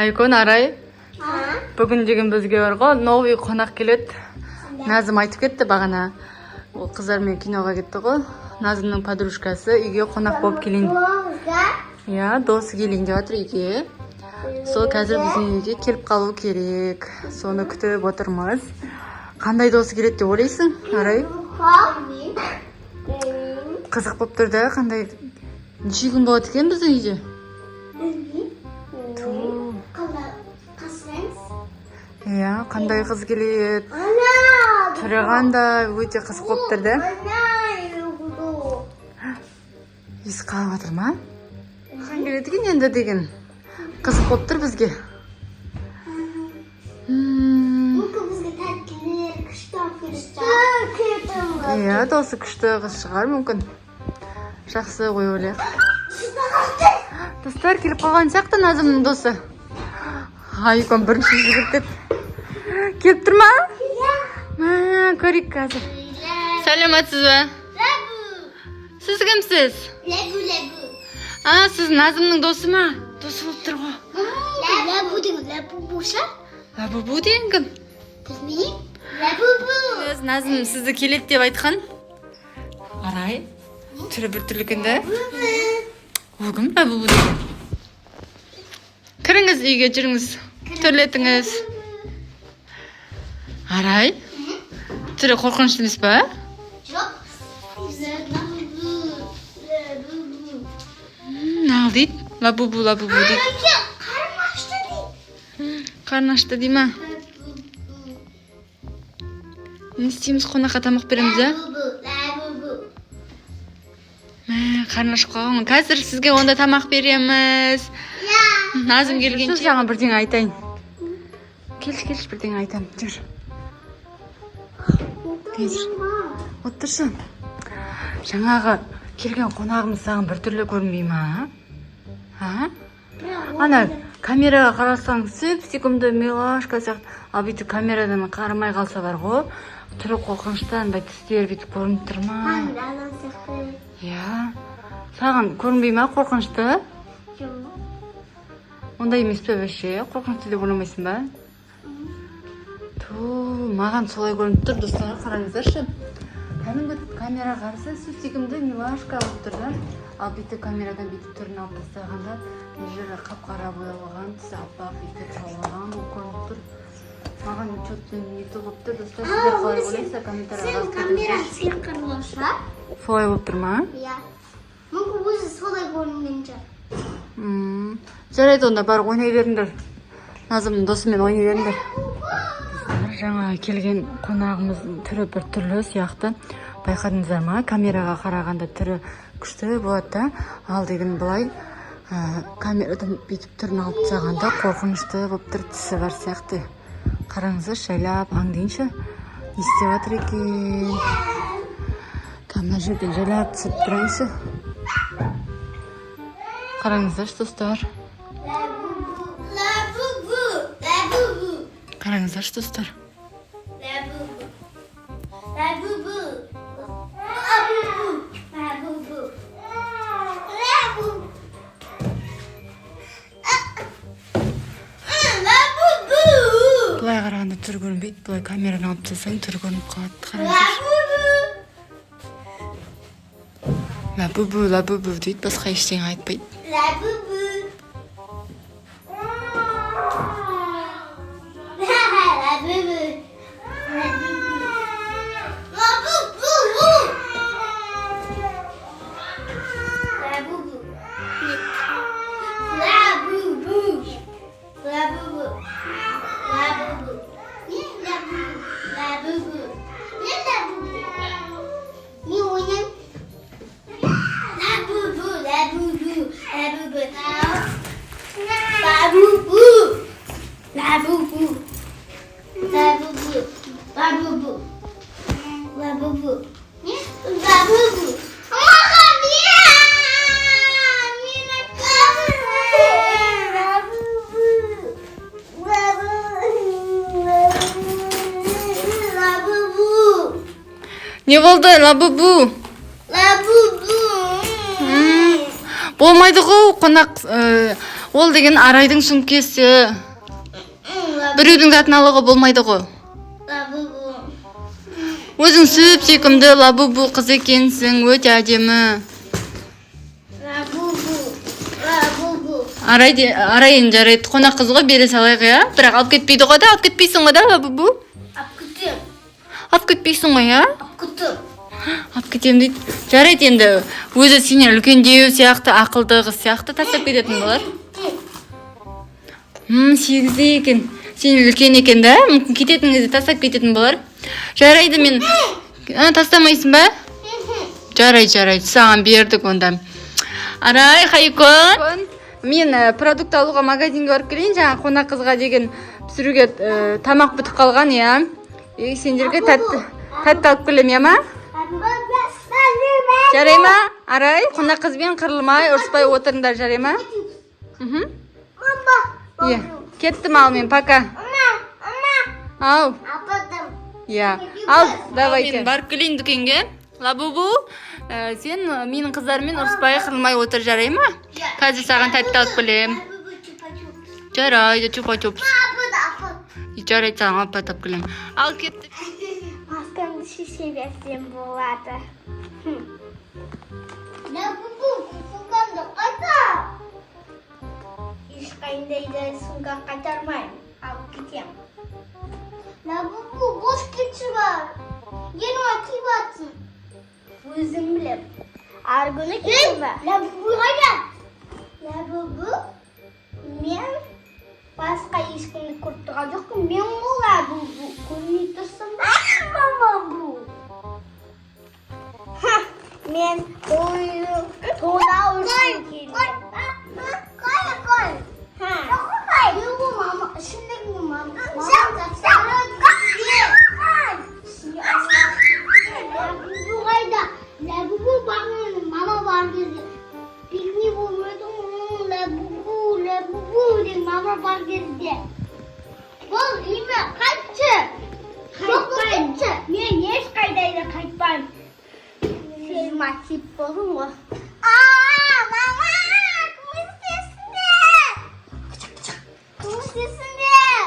Айкон, Арай. Бүгін деген бізге барғы новый қонақ келеді. Назым айтып кетті бағана. Ол қыздармен киноға кетті ғой. Назымның подружкасы үйге қонақ болып келейін. Я, досы келейін деп жатыр үйге. Сол қазір біздің үйге келіп қалу керек. Соны күтіп отырмыз. Қандай досы келеді деп ойлайсың, Арай? Қызық болып тұр да, қандай неше күн болады екен біздің үйде? Иә, қандай қыз келеді? Түрі қандай, өте қызық болып тұр да. Есі қалып жатыр ма? Қан келеді екен енді деген. Қызық болып тұр бізге. Иә, досы күшті қыз шығар мүмкін. Жақсы ғой ойлайық. Достар келіп қалған сияқты Назымның досы. Айкон бірінші жүгіртеді. Келіп тұр ма? Көрейік қазір. Сәлеметсіз бе? Сіз кімсіз? Сіз Назымның досы ма? Досы болып тұр ғой. Лабубу деген кім? Назым сізді келеді деп айтқан. Арай, түрі бір түрлі кінді. Ол кім? Лабубу деген. Кіріңіз үйге жүріңіз. Төрлетіңіз. Арай, түрі қорқынышты емес па? Жоқ. Нағыл дейді? Лабубу дейді. Қарны ашты дей ма? Не істейміз, қонаққа тамақ береміз, ә? Қарны ашып қалған. Қазір сізге онда тамақ береміз. Назым келгенше жаңа бірдеңе айтайын. Келші, бірдеңе айтайын. Жүр. Отыршы. Жаңағы келген қонағымыз саған біртүрлі көрінбей ма? Ана камераға қарасаң сүп-сүйкімді милашка сияқты. Ал бүйтіп камерадан қарамай қалса бар ғой. Түрі қорқыныштан түстері бүйтіп көрініп тұр ма? Иә. Саған көрінбей ма қорқынышты? Ондай емес пе бәше? Қорқынышты деп ойламайсың ба? Маған солай көрініп тұр, достар, қараңыздаршы. Кәдімгі камера қарсы сүп-сүйкімді милашка болып тұр да. Ал бүйтіп камерадан бүйтіп түрін алып тастағанда жері қап-қара боялған, түсі аппақ бүйтіп салған болып көрініп тұр. Маған чөттен неті болып тұр, достар, сіздер қалай ойлайсыздар, комментарияға жазып кетіңіздер. Камера сиқырлы шығар? Солай болып тұр ма? Иә. Мүмкін өзі солай көрінген шығар. Жарайды, онда бар ойнай беріңдер. Назымның досымен ойнай беріңдер. Жаңа келген қонағымыздың түрі бір түрлі сияқты. Байқадыңыздар ма? Камераға қарағанда түрі күшті болады да. Ал деген былай камерадан бүйтіп түрін алып тастағанда қорқынышты болып тұр, тісі бар сияқты. Қараңыздар, жайлап аңдайыншы. Не істеп жатыр екен? Мына жерден жайлап түсіп тұрайыншы. Қараңыздар, достар. Қараңыздар, достар. Бұлай қарағанда түрі көрінбейді. Бұлай камераны алып тастасаң түрі көрініп қалады. Қараңыздар. Лабубу дейді, басқа ештеңе айтпайды. Не болды, лабубу? Лабубу. Болмайды ғой, қонақ Ол деген Арайдың сөмкесі. Біреудің затын алуға болмайды ғой. Лабубу. Өзің сүп сүйкімді лабубу қыз екенсің, өте әдемі. Лабубу. Арай енді жарайды, қонақ қыз ғой, бере салайық, иә? Бірақ алып кетпейді ғой да, алып кетпейсің ғой да, лабубу? Апкүтім. Алып кетпейсің ғой, иә? Апкүтім. Алып кетем дейді. Жарайды енді, өзі сенен үлкендеу сияқты, ақылды қыз сияқты тастап кететін болар. 8-де екен. Сен үлкен екен да, мүмкін кететін кезде тастап кететін болар. Жарайды, мен тастамайсың ба? Жарайды, саған бердік онда. Арай, Хайкон. Мен продукт алуға магазинге барып келейін, жаңа қонақ қызға деген пісіруге тамақ бітіп қалған, иә. Сендерге тәтті алып келем, иә ма? Жарай ма? Арай, қонақ қызбен қырылмай, ұрыспай отырыңдар, жарай ма? Иә, кеттім ал мен, пока. Ау. Иә, ал, давайте. Мен барып келейін дүкенге. Лабубу, сен менің қыздармен ұрыспай, қырылмай отыр, жарай ма? Қазір саған тәтті алып келем. Жарайды, чупа-чупс. Жарайды, саған алып келем. Ал кетті. Маскамды шеше берсем болады. Лабубу, сумкамды қайта. Ешқайда сумка қайтармайым. Алып кетем. Лабубу, бос кетші бар. Енуа кибатсың. Өзің білем. Ар күні кетші бар. Лабубу қайда? Лабубу, мен басқа ешкімді көріп тұрған жоқпын. Мен ол Лабубу. Көрмей тұрсың ба? Лабубу. Мен тона үшін келдім. Қой. Мама, ішіндегі мама. Лабубу қайда? Лабубу бағының мама бар кезде. Пикник болмайды ғой. Лабубу деген мама бар кезде. Бұл үйме қайтшы. Қайтпайым. Мен ешқайда да қайтпайым. Сен матип болдың ғой. Мама! Кім істесіңдер? Кім істесіңдер?